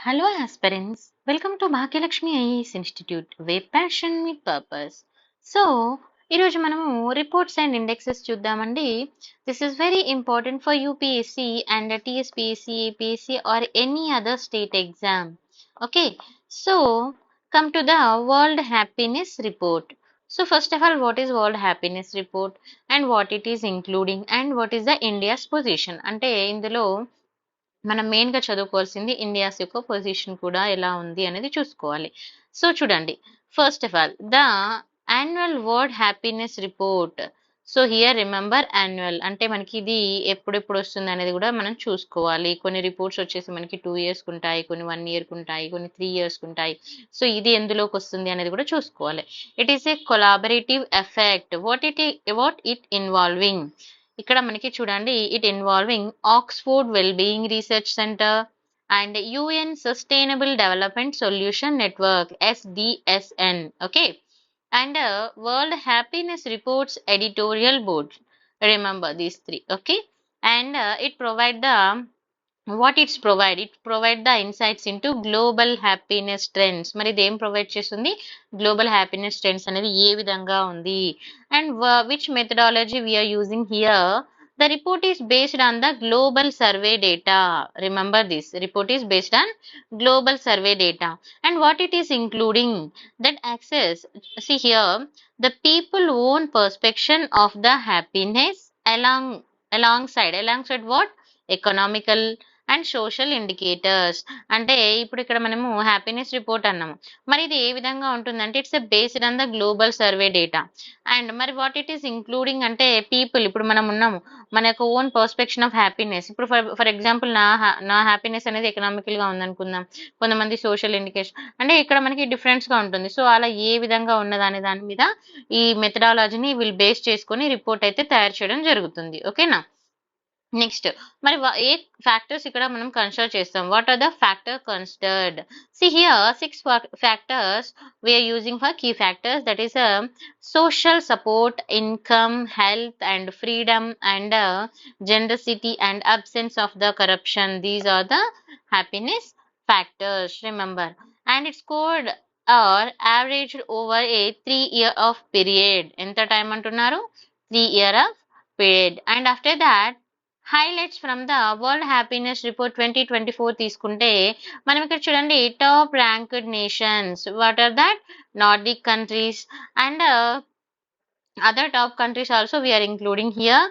Hello aspirants, welcome to Bhagyalakshmi IAS Institute, where passion meet purpose. So, ఈరోజు మనము reports and indexes చూద్దామండి. This is very important for UPSC and TSPSC, APSC or any other state exam. Okay, so come to the World Happiness Report. So first of all, what is World Happiness Report and what it is including and what is the India's position? అంటే ఇందులో మనం main గా చదువుకోవాల్సింది India's యొక్క position కూడా ఎలా ఉంది అనేది చూసుకోవాలి. సో చూడండి, first of all the annual world happiness report. So here remember annual అంటే మనకి ఇది ఎప్పుడెప్పుడు వస్తుంది అనేది కూడా మనం చూసుకోవాలి. కొన్ని రిపోర్ట్స్ వచ్చేసి మనకి 2 years ఉంటాయి, కొన్ని 1 year ఉంటాయి, కొన్ని 3 years ఉంటాయి. సో ఇది ఎందులోకి వస్తుంది అనేది కూడా చూసుకోవాలి. It is a collaborative effect. What it involving. ఇక్కడ మనకి చూడండి, it involving Oxford wellbeing research centre and UN sustainable development solution network SDSN. Okay, and world happiness reports editorial board. Remember these three. Okay, and it provide the it provide the insights into global happiness trends. మరి ఇది ఏం provide చేస్తుంది? Global happiness trends అనేవి ఏ విధంగా ఉంది and which methodology we are using here. The report is based on the global survey data. Remember this, report is based on global survey data and what it is including. That access, see here, the people own perception of the happiness alongside what? Economical and social indicators. అంటే ఇప్పుడు ఇక్కడ మనము happiness report అన్నాము, మరి ఇది ఏ విధంగా ఉంటుందంటే it's based on the global survey data and మరి వాట్ ఇట్ ఈస్ ఇంక్లూడింగ్ అంటే పీపుల్, ఇప్పుడు మనం ఉన్నాము మన యొక్క ఓన్ పర్స్పెక్షన్ ఆఫ్ హ్యాపీనెస్. ఇప్పుడు ఫర్ ఎగ్జాంపుల్ నా హ్యాపీనెస్ అనేది ఎకనామికల్ గా ఉందనుకుందాం, కొంతమంది సోషల్ ఇండికేషన్, అంటే ఇక్కడ మనకి డిఫరెన్స్ గా ఉంటుంది. సో అలా ఏ విధంగా ఉన్నదనే దాని మీద ఈ మెథడాలజీని వీళ్ళు బేస్ చేసుకొని రిపోర్ట్ అయితే తయారు చేయడం జరుగుతుంది. ఓకేనా. నెక్స్ట్ మరి ఏ ఫ్యాక్టర్స్ ఇక్కడ మనం కన్సిడర్ చేస్తాం. What are the factor considered? See here 6 factors we are using for key factors, that is social support, income, health and freedom and generosity and absence of the corruption. These are the happiness factors, remember, and it's scored or averaged over a 3-year of period. ఎంత time అంటున్నారు? 3-year of period. And after that highlights from the world happiness report 2024 తీసుకుంటే మనం ఇక్కడ చూడండి, top ranked nations. What are that? Nordic countries and other top countries also we are including here.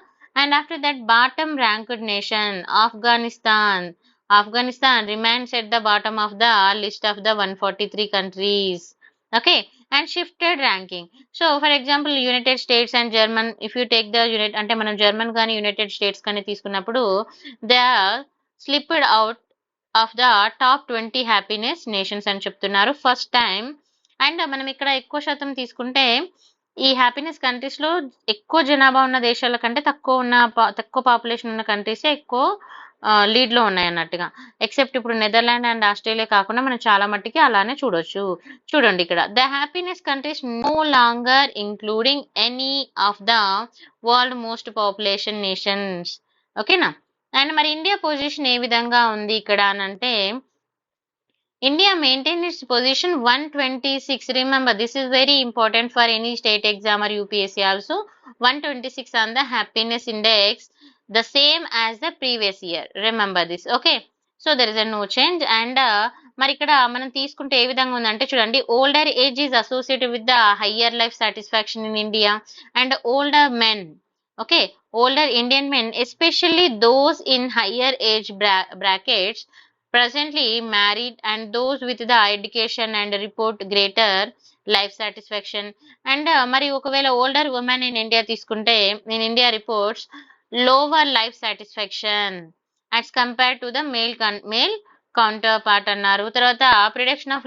And after that, bottom ranked nation, Afghanistan remains at the bottom of the list of the 143 countries. Okay, and shifted ranking. So for example, United States and German, if you take the అంటే మనం German కానీ United States కానీ తీసుకున్నప్పుడు they are slipped out of the top 20 happiness nations అని చెప్తున్నారు first time. And మనం ఇక్కడ ఎక్కువ శాతం తీసుకుంటే ఈ హ్యాపీనెస్ కంట్రీస్ లో ఎక్కువ జనాభా ఉన్న దేశాల కంటే తక్కువ పాపులేషన్ ఉన్న కంట్రీస్ ఎక్కువ లీడ్ లో ఉన్నాయి అన్నట్టుగా. ఎక్సెప్ట్ ఇప్పుడు నెదర్లాండ్ అండ్ ఆస్ట్రేలియా కాకుండా మనం చాలా మట్టికి అలానే చూడొచ్చు. చూడండి ఇక్కడ, the happiness countries no longer including any of the world most population nations. ఓకేనా. అండ్ మరి ఇండియా పొజిషన్ ఏ విధంగా ఉంది ఇక్కడ అని అంటే, India maintained its position 126. Remember, this is very important for any state exam or UPSC also. 126 on the happiness index, the same as the previous year. Remember this. Okay, so there is a no change. And మరి ఇక్కడ మనం తీసుకుంటే ఏ విధంగా ఉందంటే చూడండి, older age is associated with the higher life satisfaction in India and older men. Okay, older Indian men, especially those in higher age brackets, presently married and those with the education and report greater life satisfaction. And మరి ఒకవేళ older women in India తీసుకుంటే in India reports lower life satisfaction as compared to the male counter part అన్నారు. తర్వాత prediction of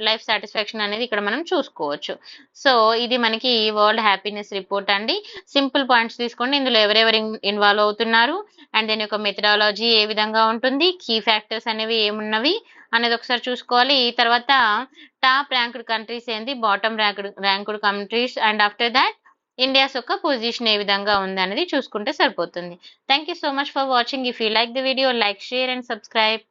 life satisfaction అనేది ఇక్కడ మనం చూసుకోవచ్చు. So ఇది మనకి వరల్డ్ హ్యాపీనెస్ రిపోర్ట్ అండి. సింపుల్ పాయింట్స్ తీసుకోండి, ఇందులో ఎవరెవరు ఇన్వాల్వ్ అవుతున్నారు అండ్ దీని యొక్క మెథడాలజీ ఏ విధంగా ఉంటుంది, కీ ఫ్యాక్టర్స్ అనేవి ఏమున్నవి అనేది ఒకసారి చూసుకోవాలి. ఈ తర్వాత టాప్ ర్యాంక్డ్ కంట్రీస్ ఏంది, bottom ranked countries and after that India's యొక్క పొజిషన్ ఏ విధంగా ఉంది అనేది చూసుకుంటే సరిపోతుంది. Thank you so much for watching. If you like the video, like, share and subscribe.